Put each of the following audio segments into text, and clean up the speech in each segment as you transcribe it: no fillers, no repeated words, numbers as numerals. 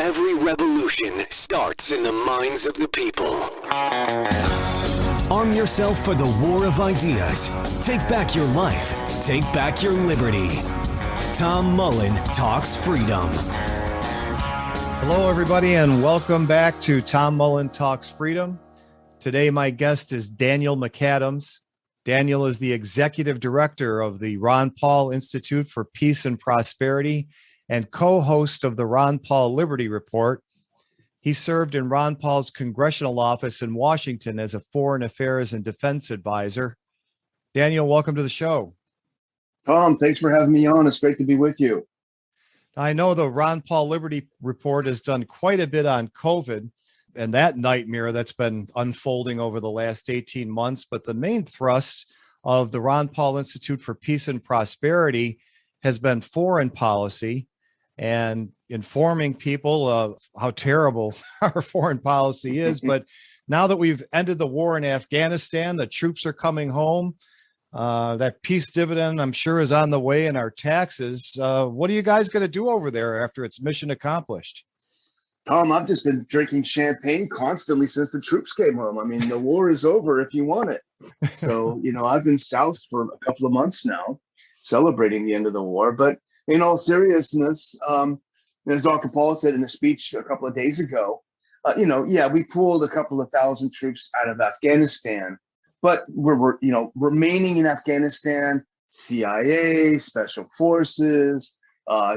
Every revolution starts in the minds of the people. Arm yourself for the war of ideas. Take back your life. Take back your liberty. Tom Mullen Talks Freedom. Hello, everybody, and welcome back to Tom Mullen Talks Freedom. Today, my guest is Daniel McAdams. Daniel is the executive director of the Ron Paul Institute for Peace and Prosperity and co-host of the Ron Paul Liberty Report. He served in Ron Paul's congressional office in Washington as a foreign affairs and defense advisor. Daniel, welcome to the show. Tom, thanks for having me on. It's great to be with you. I know the Ron Paul Liberty Report has done quite a bit on COVID and that nightmare that's been unfolding over the last 18 months. But the main thrust of the Ron Paul Institute for Peace and Prosperity has been foreign policy and informing people of how terrible our foreign policy is. But now that we've ended the war in Afghanistan, the troops are coming home. That peace dividend, I'm sure, is on the way in our taxes. What are you guys going to do over there after it's mission accomplished? Tom, I've just been drinking champagne constantly since the troops came home. I mean, the war is over if you want it. So, I've been south for a couple of months now, celebrating the end of the war. But in all seriousness, as Dr. Paul said in a speech a couple of days ago, we pulled a couple of thousand troops out of Afghanistan, but we're remaining in Afghanistan, CIA, special forces,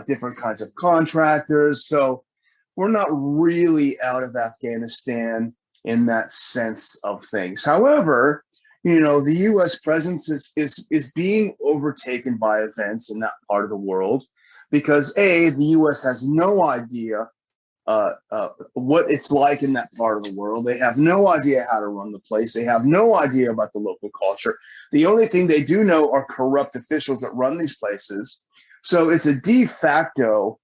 different kinds of contractors. So we're not really out of Afghanistan in that sense of things. However, the U.S. presence is being overtaken by events in that part of the world because, A, the U.S. has no idea what it's like in that part of the world. They have no idea how to run the place. They have no idea about the local culture. The only thing they do know are corrupt officials that run these places. So it's a de facto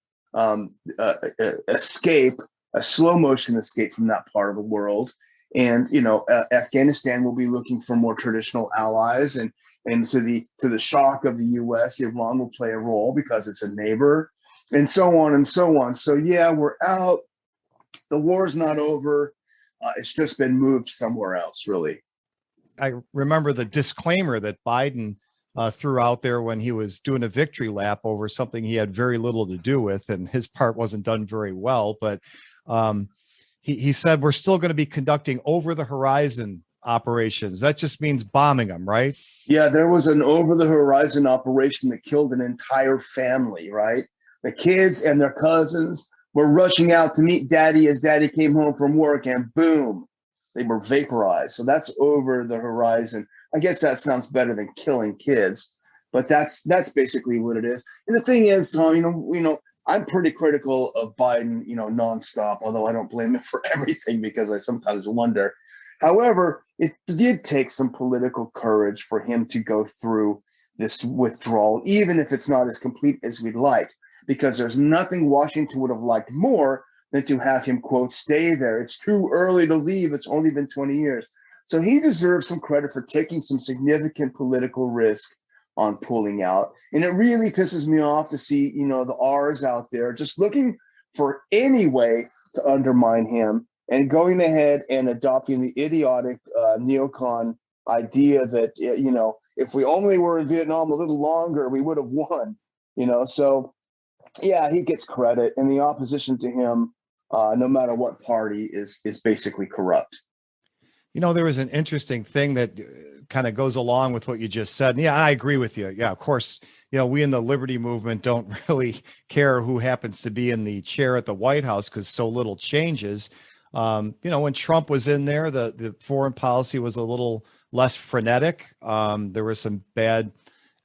escape, a slow motion escape from that part of the world. And, Afghanistan will be looking for more traditional allies, and to the shock of the U.S., Iran will play a role because it's a neighbor, and so on and so on. So, yeah, we're out. The war's not over. It's just been moved somewhere else, really. I remember the disclaimer that Biden threw out there when he was doing a victory lap over something he had very little to do with, and his part wasn't done very well. But he said, we're still going to be conducting over-the-horizon operations. That just means bombing them, right? Yeah, there was an over-the-horizon operation that killed an entire family, right? The kids and their cousins were rushing out to meet daddy as daddy came home from work, and boom, they were vaporized. So that's over the horizon. I guess that sounds better than killing kids, but that's basically what it is. And the thing is, Tom, I'm pretty critical of Biden, nonstop, although I don't blame him for everything because I sometimes wonder. However, it did take some political courage for him to go through this withdrawal, even if it's not as complete as we'd like, because there's nothing Washington would have liked more than to have him, quote, stay there. It's too early to leave. It's only been 20 years. So he deserves some credit for taking some significant political risk on pulling out. And it really pisses me off to see, the R's out there just looking for any way to undermine him and going ahead and adopting the idiotic neocon idea that, if we only were in Vietnam a little longer, we would have won, So, yeah, he gets credit, and the opposition to him, no matter what party, is basically corrupt. There was an interesting thing that kind of goes along with what you just said. And yeah, I agree with you. Yeah, of course, we in the Liberty movement don't really care who happens to be in the chair at the White House because so little changes. When Trump was in there, the foreign policy was a little less frenetic. There were some bad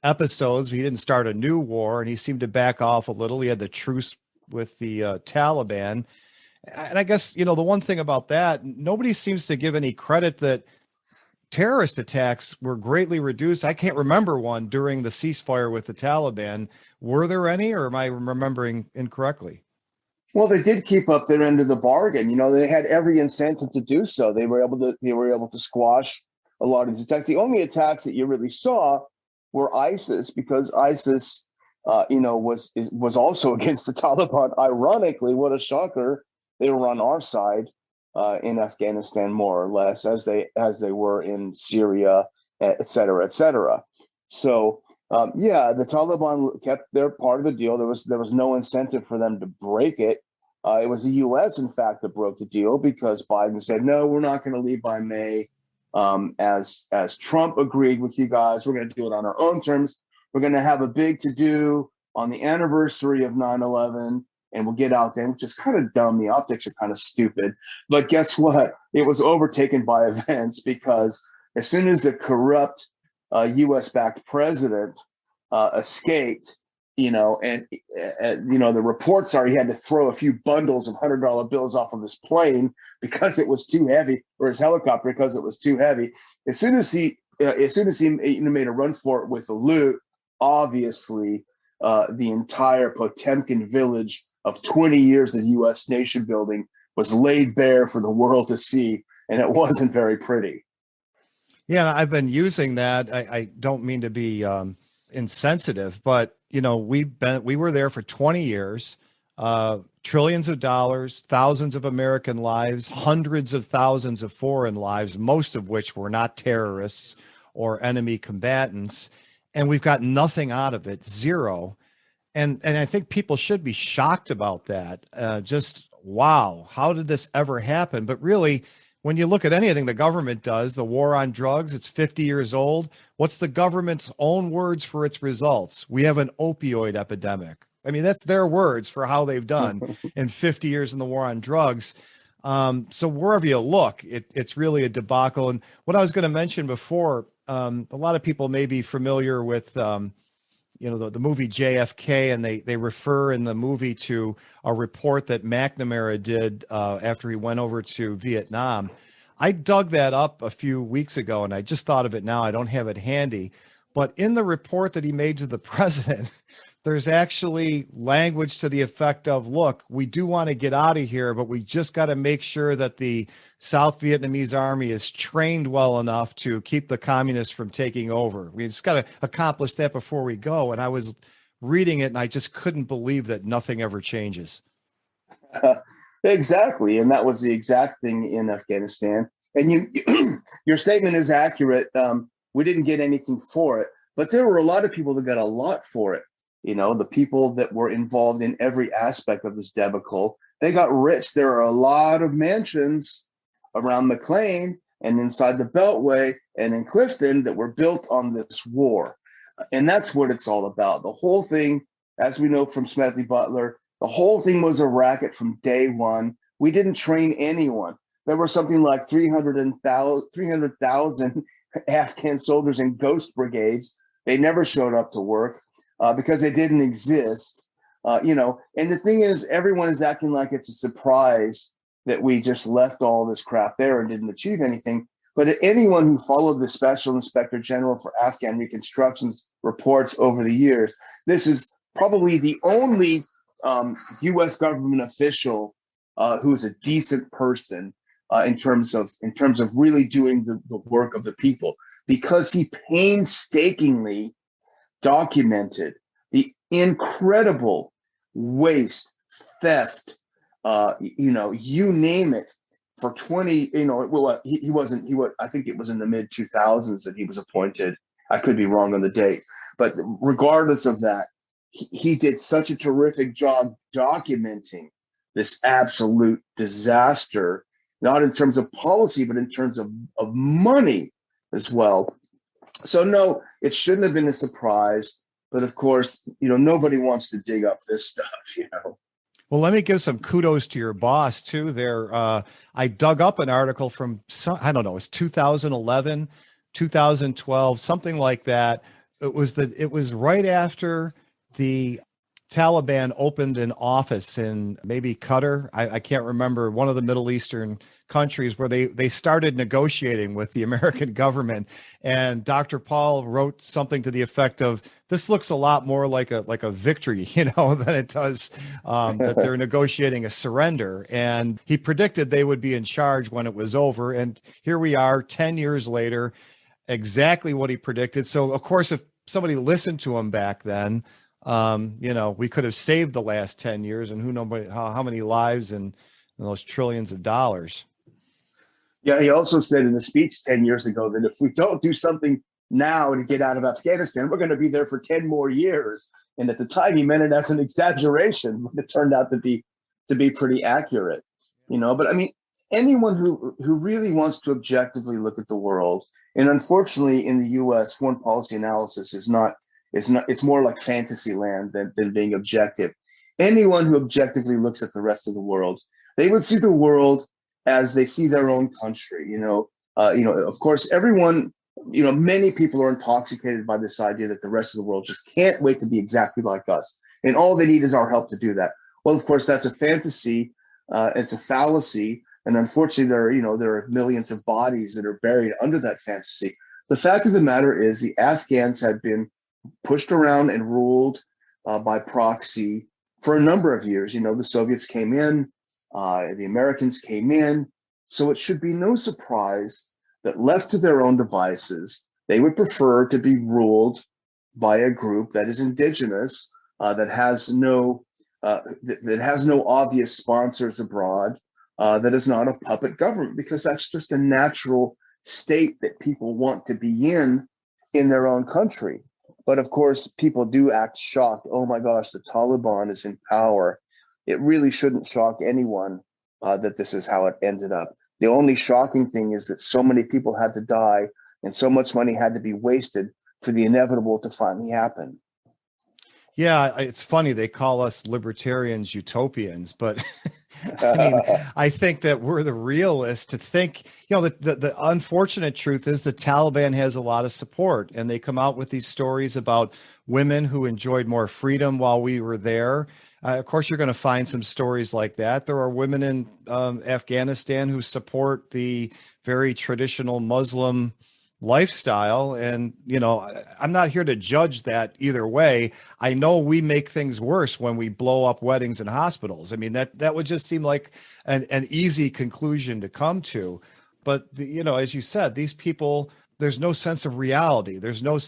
episodes. He didn't start a new war, and he seemed to back off a little. He had the truce with the Taliban. And I guess, the one thing about that, nobody seems to give any credit that terrorist attacks were greatly reduced. I can't remember one during the ceasefire with the Taliban. Were there any, or am I remembering incorrectly? Well, they did keep up their end of the bargain. They had every incentive to do so. They were able to squash a lot of these attacks. The only attacks that you really saw were ISIS, because ISIS, was also against the Taliban. Ironically, what a shocker. They were on our side in Afghanistan, more or less, as they were in Syria, et cetera, et cetera. So yeah, the Taliban kept their part of the deal. There was no incentive for them to break it. It was the U.S., in fact, that broke the deal because Biden said, no, we're not going to leave by May. As Trump agreed with you guys, we're going to do it on our own terms. We're going to have a big to-do on the anniversary of 9/11, and we'll get out there, which is kind of dumb. The optics are kind of stupid. But guess what? It was overtaken by events because as soon as the corrupt U.S.-backed president escaped, and the reports are he had to throw a few bundles of $100 bills off of his plane because it was too heavy, or his helicopter because it was too heavy. As soon as he made a run for it with the loot, obviously the entire Potemkin village of 20 years of U.S. nation building was laid bare for the world to see, and it wasn't very pretty. Yeah, I've been using that. I don't mean to be insensitive, but we were there for 20 years, trillions of dollars, thousands of American lives, hundreds of thousands of foreign lives, most of which were not terrorists or enemy combatants, and we've got nothing out of it, zero. And I think people should be shocked about that. Just wow, how did this ever happen? But really, when you look at anything the government does, the war on drugs, it's 50 years old. What's the government's own words for its results? We have an opioid epidemic. I mean, that's their words for how they've done in 50 years in the war on drugs. So wherever you look, it's really a debacle. And what I was going to mention before, a lot of people may be familiar with the movie JFK, and they refer in the movie to a report that McNamara did after he went over to Vietnam. I dug that up a few weeks ago, and I just thought of it now. I don't have it handy. But in the report that he made to the president, there's actually language to the effect of, look, we do want to get out of here, but we just got to make sure that the South Vietnamese army is trained well enough to keep the communists from taking over. We just got to accomplish that before we go. And I was reading it, and I just couldn't believe that nothing ever changes. Exactly. And that was the exact thing in Afghanistan. And your statement is accurate. We didn't get anything for it, but there were a lot of people that got a lot for it. The people that were involved in every aspect of this debacle, they got rich. There are a lot of mansions around McLean and inside the Beltway and in Clifton that were built on this war. And that's what it's all about. The whole thing, as we know from Smedley Butler, the whole thing was a racket from day one. We didn't train anyone. There were something like 300,000 Afghan soldiers in ghost brigades. They never showed up to work. Because they didn't exist, and the thing is, everyone is acting like it's a surprise that we just left all this crap there and didn't achieve anything. But anyone who followed the Special Inspector General for Afghan Reconstruction's reports over the years, this is probably the only U.S. government official who is a decent person in terms of really doing the work of the people, because he painstakingly documented the incredible waste, theft, you name it, for 20, I think it was in the mid 2000s that he was appointed. I could be wrong on the date, but regardless of that, he did such a terrific job documenting this absolute disaster, not in terms of policy, but in terms of money as well. So no, it shouldn't have been a surprise, but of course, nobody wants to dig up this stuff, Well, let me give some kudos to your boss too. There, I dug up an article from I don't know, it's 2011, 2012, something like that. It was right after the Taliban opened an office in maybe Qatar. I can't remember, one of the Middle Eastern countries, where they started negotiating with the American government. And Dr. Paul wrote something to the effect of, this looks a lot more like a victory, than it does that they're negotiating a surrender. And he predicted they would be in charge when it was over. And here we are 10 years later, exactly what he predicted. So of course, if somebody listened to him back then, we could have saved the last 10 years, and who knows how many lives and and those trillions of dollars. Yeah, he also said in a speech 10 years ago that if we don't do something now to get out of Afghanistan, we're going to be there for 10 more years. And at the time, he meant it as an exaggeration, but it turned out to be pretty accurate. But I mean, anyone who really wants to objectively look at the world, and unfortunately in the US, foreign policy analysis is not, it's more like fantasy land than being objective. Anyone who objectively looks at the rest of the world, they would see the world as they see their own country. Of course, everyone, many people are intoxicated by this idea that the rest of the world just can't wait to be exactly like us, and all they need is our help to do that. Well, of course, that's a fantasy. It's a fallacy, and unfortunately, there are millions of bodies that are buried under that fantasy. The fact of the matter is, the Afghans had been pushed around and ruled by proxy for a number of years. The Soviets came in, the Americans came in, so it should be no surprise that left to their own devices, they would prefer to be ruled by a group that is indigenous, that has no obvious sponsors abroad, that is not a puppet government, because that's just a natural state that people want to be in their own country. But of course, people do act shocked. Oh my gosh, the Taliban is in power. It really shouldn't shock anyone that this is how it ended up. The only shocking thing is that so many people had to die and so much money had to be wasted for the inevitable to finally happen. Yeah, it's funny. They call us libertarians utopians, but I mean, I think that we're the realists to think, the unfortunate truth is the Taliban has a lot of support, and they come out with these stories about women who enjoyed more freedom while we were there. Of course, you're going to find some stories like that. There are women in Afghanistan who support the very traditional Muslim lifestyle. And, I'm not here to judge that either way. I know we make things worse when we blow up weddings and hospitals. I mean, that would just seem like an easy conclusion to come to. But, as you said, these people, there's no sense of reality. There's no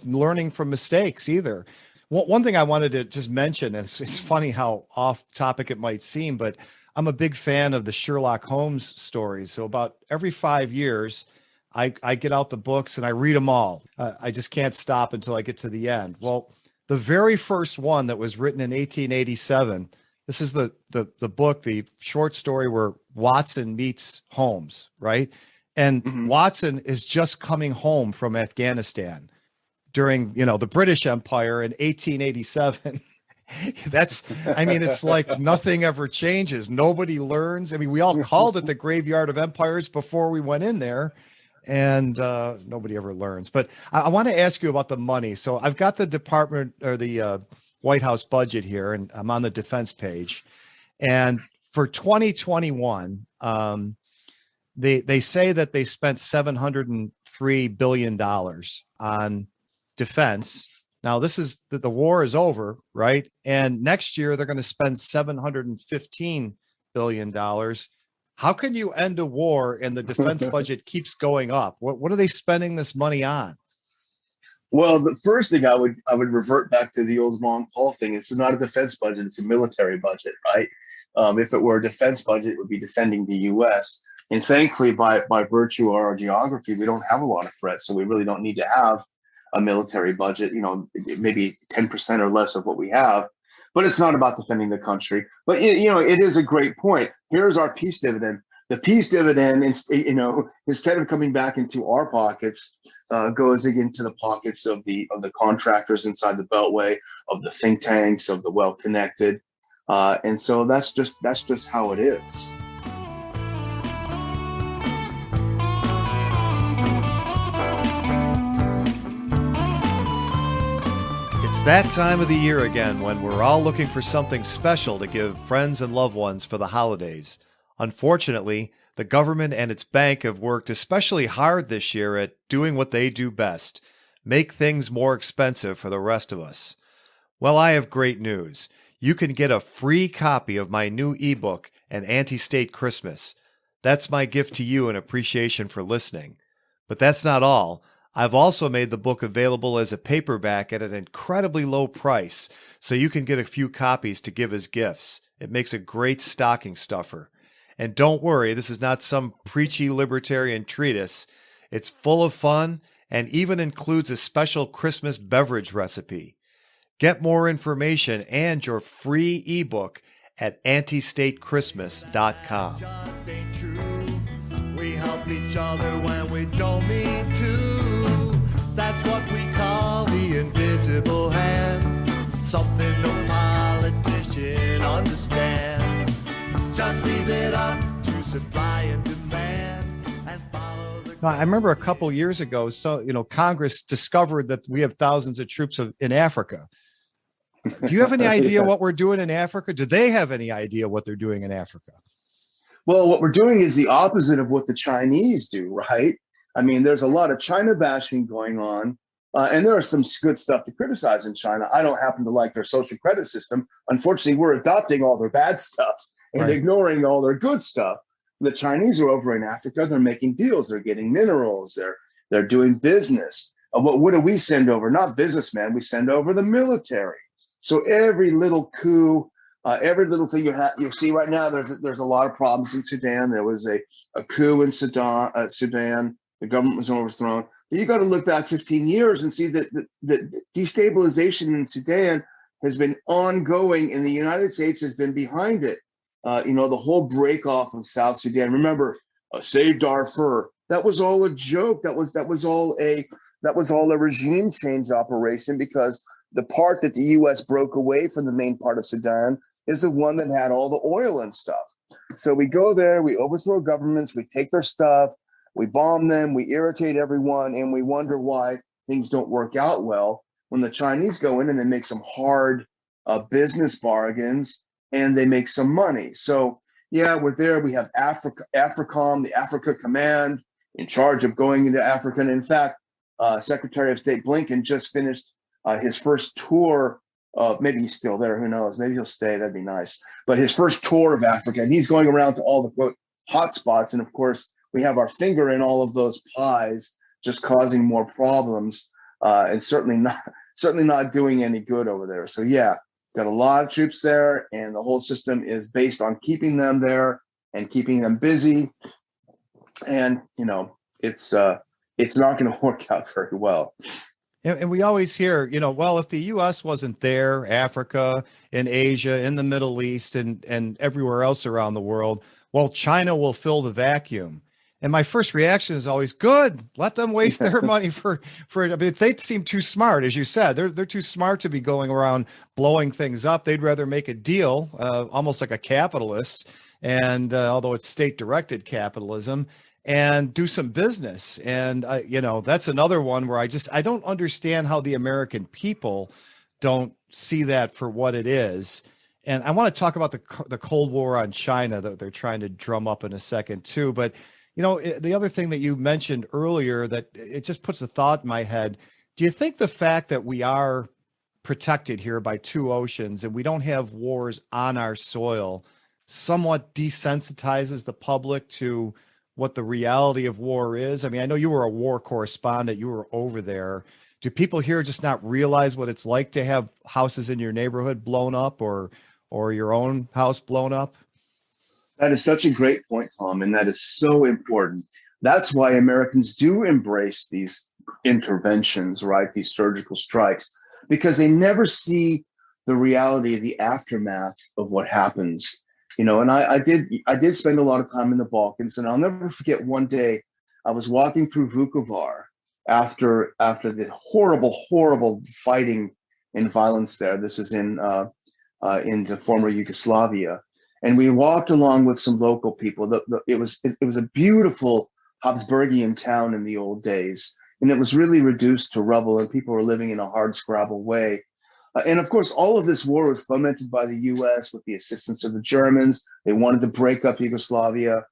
learning from mistakes either. One thing I wanted to just mention, and it's funny how off topic it might seem, but I'm a big fan of the Sherlock Holmes stories. So about every 5 years, I get out the books and I read them all. I just can't stop until I get to the end. Well, the very first one that was written in 1887, this is the book, the short story where Watson meets Holmes, right? And Watson is just coming home from Afghanistan during, the British Empire in 1887. It's like nothing ever changes. Nobody learns. I mean, we all called it the graveyard of empires before we went in there, and nobody ever learns. But I want to ask you about the money. So I've got the department or the White House budget here, and I'm on the defense page. And for 2021, they say that they spent $703 billion on defense. Now, this is the war is over, right? And next year they're going to spend $715 billion. How can you end a war and the defense budget keeps going up? What are they spending this money on? Well, the first thing I would revert back to the old Ron Paul thing. It's not a defense budget; it's a military budget, right? If it were a defense budget, it would be defending the U.S. And thankfully, by virtue of our geography, we don't have a lot of threats, so we really don't need to have a military budget. Maybe 10% or less of what we have. But it's not about defending the country. But it is a great point. Here's our peace dividend. The peace dividend, instead of coming back into our pockets, goes into the pockets of the contractors inside the Beltway, of the think tanks, of the well-connected, and so that's just how it is. That time of the year again when we're all looking for something special to give friends and loved ones for the holidays. Unfortunately, the government and its bank have worked especially hard this year at doing what they do best, make things more expensive for the rest of us. Well, I have great news. You can get a free copy of my new ebook, An Anti-State Christmas. That's my gift to you in appreciation for listening. But that's not all. I've also made the book available as a paperback at an incredibly low price, so you can get a few copies to give as gifts. It makes a great stocking stuffer. And don't worry, this is not some preachy libertarian treatise. It's full of fun and even includes a special Christmas beverage recipe. Get more information and your free ebook at antistatechristmas.com. Just ain't true. We help each other when we don't mean to. That's what we call the invisible hand. Something no politician understands. Just leave it up to supply and demand and follow the. I remember a couple years ago, Congress discovered that we have thousands of troops in Africa. Do you have any idea what we're doing in Africa? Do they have any idea what they're doing in Africa? Well, what we're doing is the opposite of what the Chinese do, right? I mean, there's a lot of China bashing going on, and there is some good stuff to criticize in China. I don't happen to like their social credit system. Unfortunately, we're adopting all their bad stuff and ignoring all their good stuff. The Chinese are over in Africa. They're making deals. They're getting minerals. They're doing business. What do we send over? Not businessmen. We send over the military. So every little coup, every little thing you see right now, there's a lot of problems in Sudan. There was a coup in Sudan. The government was overthrown. But you got to look back 15 years and see that the destabilization in Sudan has been ongoing, and the United States has been behind it. The whole break off of South Sudan. Remember, Save Darfur. That was all a joke. That was all a regime change operation, because the part that the U.S. broke away from the main part of Sudan is the one that had all the oil and stuff. So we go there, we overthrow governments, we take their stuff, we bomb them, we irritate everyone, and we wonder why things don't work out well when the Chinese go in and they make some hard business bargains and they make some money. So yeah, we're there. We have AFRICOM, the Africa Command, in charge of going into Africa. And in fact, Secretary of State Blinken just finished his first tour of, maybe he's still there, who knows, maybe he'll stay, that'd be nice. But his first tour of Africa, and he's going around to all the quote hot spots. And of course, we have our finger in all of those pies, just causing more problems, and certainly not doing any good over there. So yeah, got a lot of troops there, and the whole system is based on keeping them there and keeping them busy. And it's not going to work out very well. And we always hear, well, if the U.S. wasn't there, Africa, in Asia, in the Middle East, and everywhere else around the world, well, China will fill the vacuum. And my first reaction is always, good, let them waste their money for it. I mean, they seem too smart, as you said. They're too smart to be going around blowing things up. They'd rather make a deal, almost like a capitalist, and although it's state-directed capitalism, and do some business. And, that's another one where I don't understand how the American people don't see that for what it is. And I want to talk about the Cold War on China that they're trying to drum up in a second too. But, the other thing that you mentioned earlier that it just puts a thought in my head. Do you think the fact that we are protected here by two oceans and we don't have wars on our soil somewhat desensitizes the public to what the reality of war is? I mean, I know you were a war correspondent, you were over there. Do people here just not realize what it's like to have houses in your neighborhood blown up or your own house blown up? That is such a great point, Tom, and that is so important. That's why Americans do embrace these interventions, right? These surgical strikes, because they never see the reality, the aftermath of what happens. And I did spend a lot of time in the Balkans, and I'll never forget one day I was walking through Vukovar after the horrible fighting and violence there. This is in the former Yugoslavia, and we walked along with some local people. It was a beautiful Habsburgian town in the old days, and it was really reduced to rubble, and people were living in a hardscrabble way. And of course, all of this war was fomented by the U.S. with the assistance of the Germans. They wanted to break up Yugoslavia.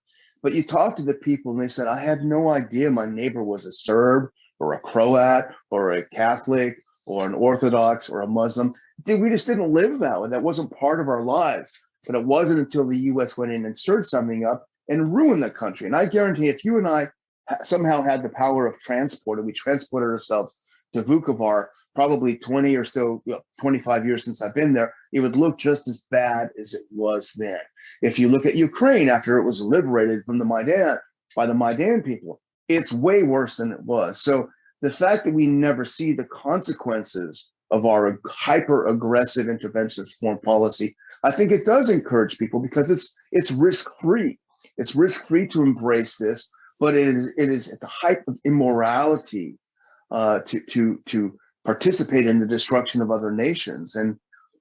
But you talk to the people and they said, I had no idea my neighbor was a Serb or a Croat or a Catholic or an Orthodox or a Muslim. We just didn't live that way. That wasn't part of our lives. But it wasn't until the U.S. went in and stirred something up and ruined the country. And I guarantee if you and I somehow had the power of transport and we transported ourselves to Vukovar, probably 25 years since I've been there, it would look just as bad as it was then. If you look at Ukraine after it was liberated from the Maidan by the Maidan people, it's way worse than it was. So the fact that we never see the consequences of our hyper aggressive interventionist foreign policy, I think it does encourage people because it's risk free. It's risk free to embrace this, but it is at the height of immorality to participate in the destruction of other nations. And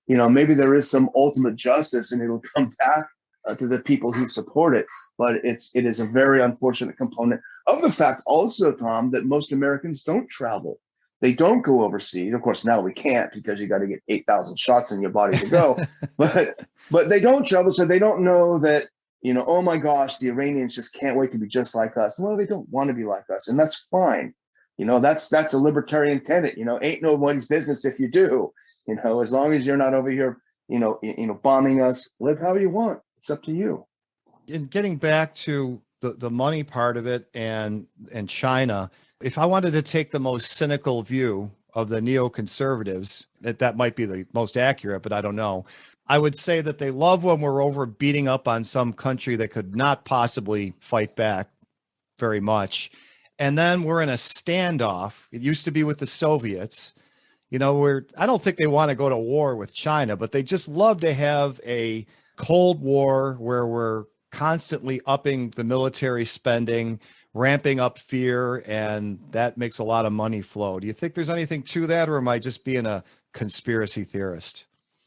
maybe there is some ultimate justice, and it'll come back to the people who support it. But it is a very unfortunate component of the fact also, Tom, that most Americans don't travel. They don't go overseas. Of course, now we can't because you got to get 8,000 shots in your body to go. but they don't travel, so they don't know that, oh my gosh, the Iranians just can't wait to be just like us. Well, they don't want to be like us, and that's fine. That's a libertarian tenet. Ain't nobody's business if you do. As long as you're not over here, bombing us, live how you want. It's up to you. In getting back to the money part of it and China, if I wanted to take the most cynical view of the neoconservatives, that might be the most accurate, but I don't know. I would say that they love when we're over beating up on some country that could not possibly fight back very much. And then we're in a standoff. It used to be with the Soviets. I don't think they want to go to war with China, but they just love to have a Cold War where we're constantly upping the military spending, ramping up fear, and that makes a lot of money flow. Do you think there's anything to that, or am I just being a conspiracy theorist?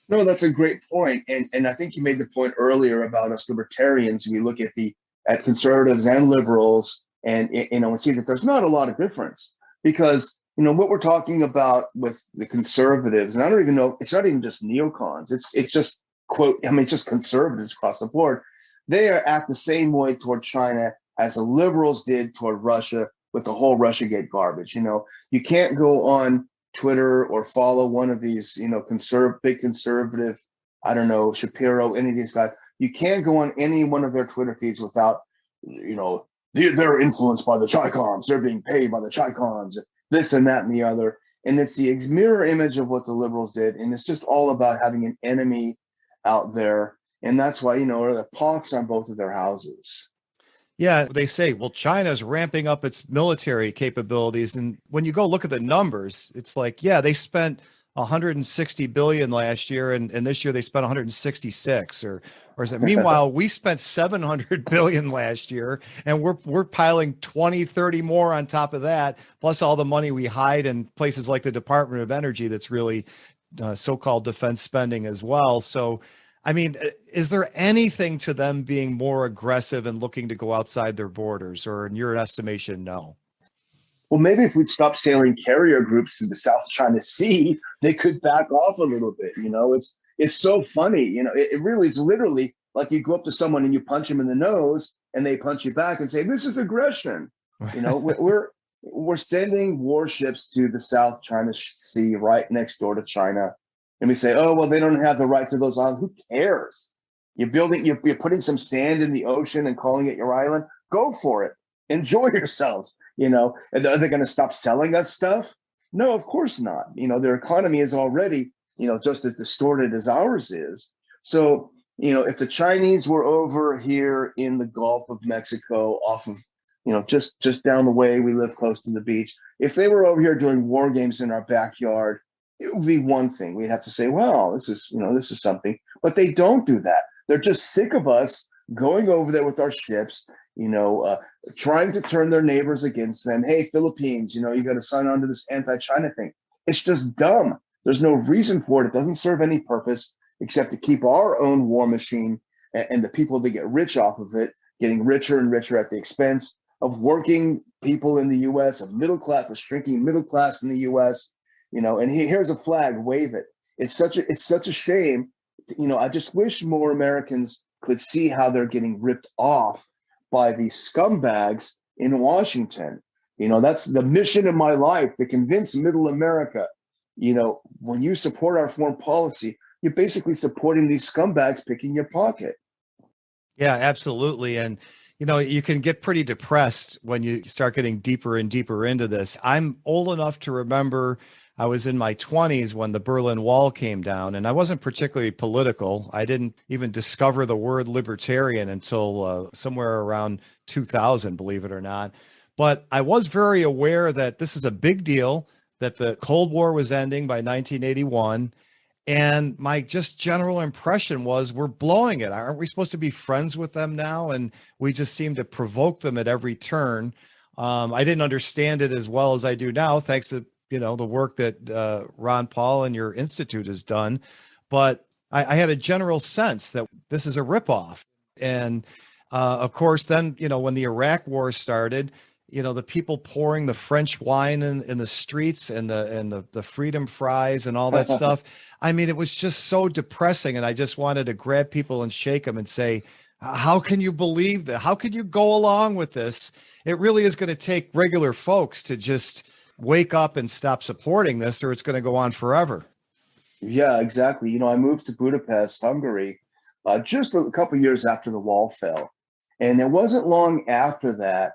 No, that's a great point. And I think you made the point earlier about us libertarians. We look at conservatives and liberals and see that there's not a lot of difference because, what we're talking about with the conservatives, and I don't even know, it's not even just neocons. It's just it's just conservatives across the board. They act the same way toward China as the liberals did toward Russia with the whole Russiagate garbage. You can't go on Twitter or follow one of these, big conservative, I don't know, Shapiro, any of these guys. You can't go on any one of their Twitter feeds without, they're influenced by the Chi-Coms. They're being paid by the Chi-Coms, this and that and the other. And it's the mirror image of what the liberals did. And it's just all about having an enemy out there. And that's why, the pox on both of their houses. Yeah, they say, well, China's ramping up its military capabilities. And when you go look at the numbers, it's like, yeah, they spent 160 billion last year, and this year they spent 166 or is it? Meanwhile, we spent 700 billion last year, and we're piling 20, 30 more on top of that, plus all the money we hide in places like the Department of Energy that's really so-called defense spending as well. So, I mean, is there anything to them being more aggressive and looking to go outside their borders, or in your estimation, no? Well, maybe if we'd stop sailing carrier groups to the South China Sea, they could back off a little bit. It's so funny. It really is literally like you go up to someone and you punch them in the nose and they punch you back and say, this is aggression. We're sending warships to the South China Sea right next door to China. And we say, oh, well, they don't have the right to those islands. Who cares? You're putting some sand in the ocean and calling it your island. Go for it. Enjoy yourselves. And are they going to stop selling us stuff? No, of course not. Their economy is already, just as distorted as ours is. So, if the Chinese were over here in the Gulf of Mexico off of, just down the way, we live close to the beach. If they were over here doing war games in our backyard, it would be one thing. We'd have to say, well, this is something. But they don't do that. They're just sick of us going over there with our ships, trying to turn their neighbors against them. Hey, Philippines, you got to sign on to this anti-China thing. It's just dumb. There's no reason for it. It doesn't serve any purpose except to keep our own war machine and the people that get rich off of it getting richer and richer at the expense of working people in the U.S., of middle class, of shrinking middle class in the U.S. And here's a flag, wave it. It's such a shame. I just wish more Americans could see how they're getting ripped off by these scumbags in Washington. That's the mission of my life, to convince middle America, when you support our foreign policy, you're basically supporting these scumbags picking your pocket. Yeah, absolutely. And, you can get pretty depressed when you start getting deeper and deeper into this. I'm old enough to remember I was in my 20s when the Berlin Wall came down, and I wasn't particularly political. I didn't even discover the word libertarian until somewhere around 2000, believe it or not. But I was very aware that this is a big deal, that the Cold War was ending by 1981. And my just general impression was, we're blowing it. Aren't we supposed to be friends with them now? And we just seem to provoke them at every turn. I didn't understand it as well as I do now, thanks to the work that Ron Paul and your institute has done. But I had a general sense that this is a ripoff. And of course, then when the Iraq War started, the people pouring the French wine in the streets and the freedom fries and all that stuff. I mean, it was just so depressing. And I just wanted to grab people and shake them and say, how can you believe that? How could you go along with this? It really is going to take regular folks to just wake up and stop supporting this, or it's going to go on forever. Yeah, exactly. I moved to Budapest, Hungary, just a couple of years after the wall fell. And it wasn't long after that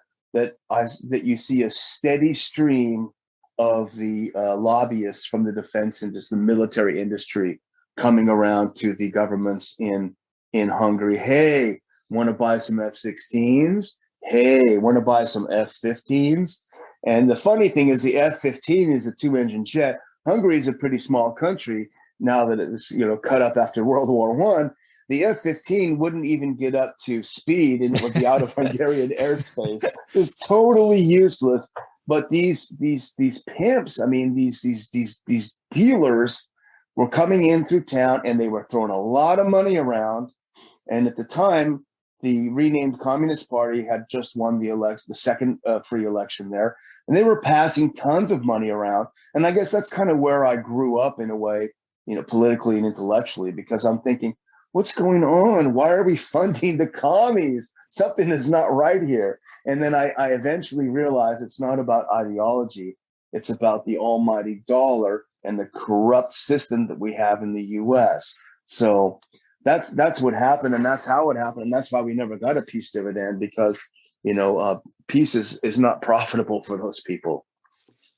you see a steady stream of the lobbyists from the defense and just the military industry coming around to the governments in Hungary. Hey, want to buy some F-16s? Hey, want to buy some F-15s? And the funny thing is, the F-15 is a two-engine jet. Hungary is a pretty small country now that it was cut up after World War I. The F-15 wouldn't even get up to speed, and it would be out of Hungarian airspace. It's totally useless. But these pimps, I mean, these dealers were coming in through town, and they were throwing a lot of money around. And at the time, the renamed Communist Party had just won the second free election there, and they were passing tons of money around. And I guess that's kind of where I grew up in a way, politically and intellectually, because I'm thinking, what's going on? Why are we funding the commies? Something is not right here. And then I eventually realized it's not about ideology. It's about the almighty dollar and the corrupt system that we have in the US. So that's what happened, and that's how it happened. And that's why we never got a peace dividend, because, peace is not profitable for those people.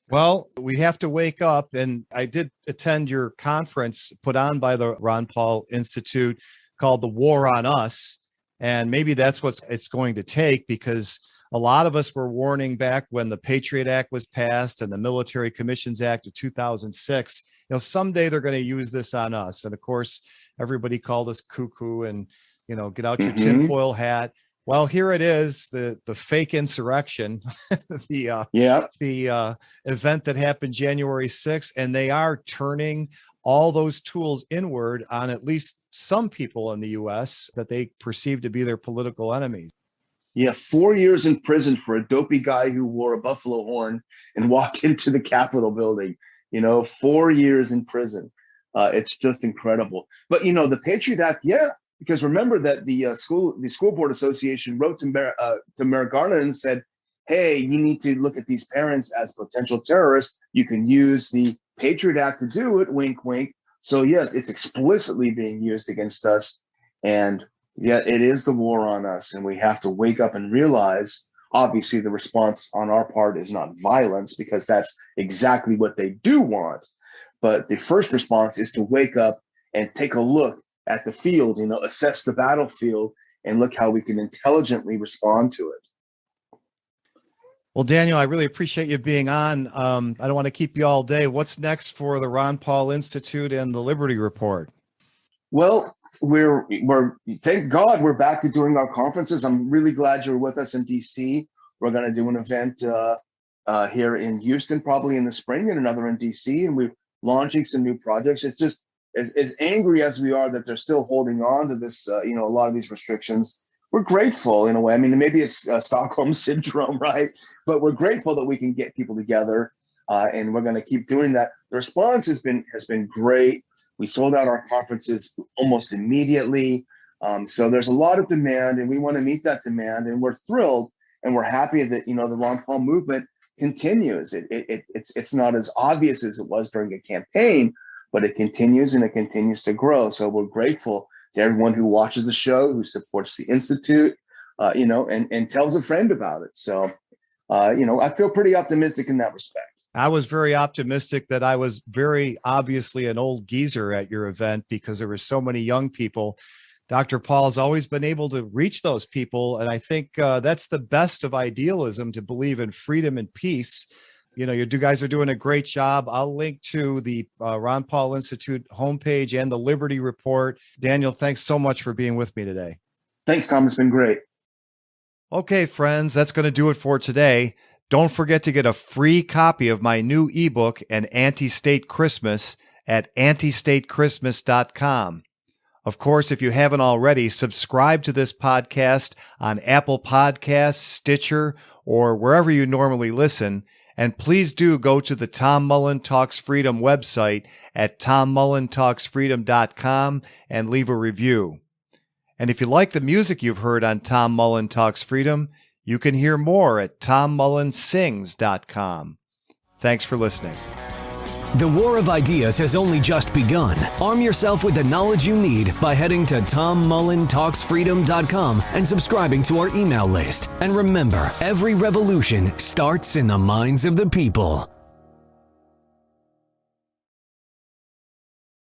Well, we have to wake up. And I did attend your conference put on by the Ron Paul Institute called The War on Us. And maybe that's what it's going to take, because a lot of us were warning back when the Patriot Act was passed and the Military Commissions Act of 2006, someday they're going to use this on us. And of course, everybody called us cuckoo and, get out your tinfoil hat. Well, here it is, the fake insurrection, the event that happened January 6th, and they are turning all those tools inward on at least some people in the U.S. that they perceive to be their political enemies. Yeah, 4 years in prison for a dopey guy who wore a buffalo horn and walked into the Capitol building. 4 years in prison. It's just incredible. But the Patriot Act, yeah. Because remember that the school board association wrote to Merrick Garland and said, hey, you need to look at these parents as potential terrorists. You can use the Patriot Act to do it, wink, wink. So yes, it's explicitly being used against us. And yet it is the war on us. And we have to wake up and realize, obviously, the response on our part is not violence, because that's exactly what they do want. But the first response is to wake up and take a look at the field, assess the battlefield, and look how we can intelligently respond to it. Well, Daniel, I really appreciate you being on. I don't want to keep you all day. What's next for the Ron Paul Institute and the Liberty Report? Well, we're thank God we're back to doing our conferences. I'm really glad you're with us in DC. We're going to do an event here in Houston, probably in the spring, and another in DC, and we're launching some new projects. It's just as angry as we are that they're still holding on to this, a lot of these restrictions. We're grateful in a way. I mean, maybe it's Stockholm syndrome, right? But we're grateful that we can get people together, and we're going to keep doing that. The response has been great. We sold out our conferences almost immediately. So there's a lot of demand, and we want to meet that demand, and we're thrilled, and we're happy that the Ron Paul movement continues. It's not as obvious as it was during a campaign, but it continues, and it continues to grow. So we're grateful to everyone who watches the show, who supports the Institute, and tells a friend about it. So, I feel pretty optimistic in that respect. I was very optimistic that I was very obviously an old geezer at your event because there were so many young people. Dr. Paul's always been able to reach those people. And I think that's the best of idealism, to believe in freedom and peace. You know, you guys are doing a great job. I'll link to the Ron Paul Institute homepage and the Liberty Report. Daniel, thanks so much for being with me today. Thanks, Tom. It's been great. Okay, friends, that's going to do it for today. Don't forget to get a free copy of my new ebook, An Anti-State Christmas, at antistatechristmas.com. Of course, if you haven't already, subscribe to this podcast on Apple Podcasts, Stitcher, or wherever you normally listen. And please do go to the Tom Mullen Talks Freedom website at tommullentalksfreedom.com and leave a review. And if you like the music you've heard on Tom Mullen Talks Freedom, you can hear more at tommullensings.com. Thanks for listening. The War of Ideas has only just begun. Arm yourself with the knowledge you need by heading to tommullentalksfreedom.com and subscribing to our email list. And remember, every revolution starts in the minds of the people.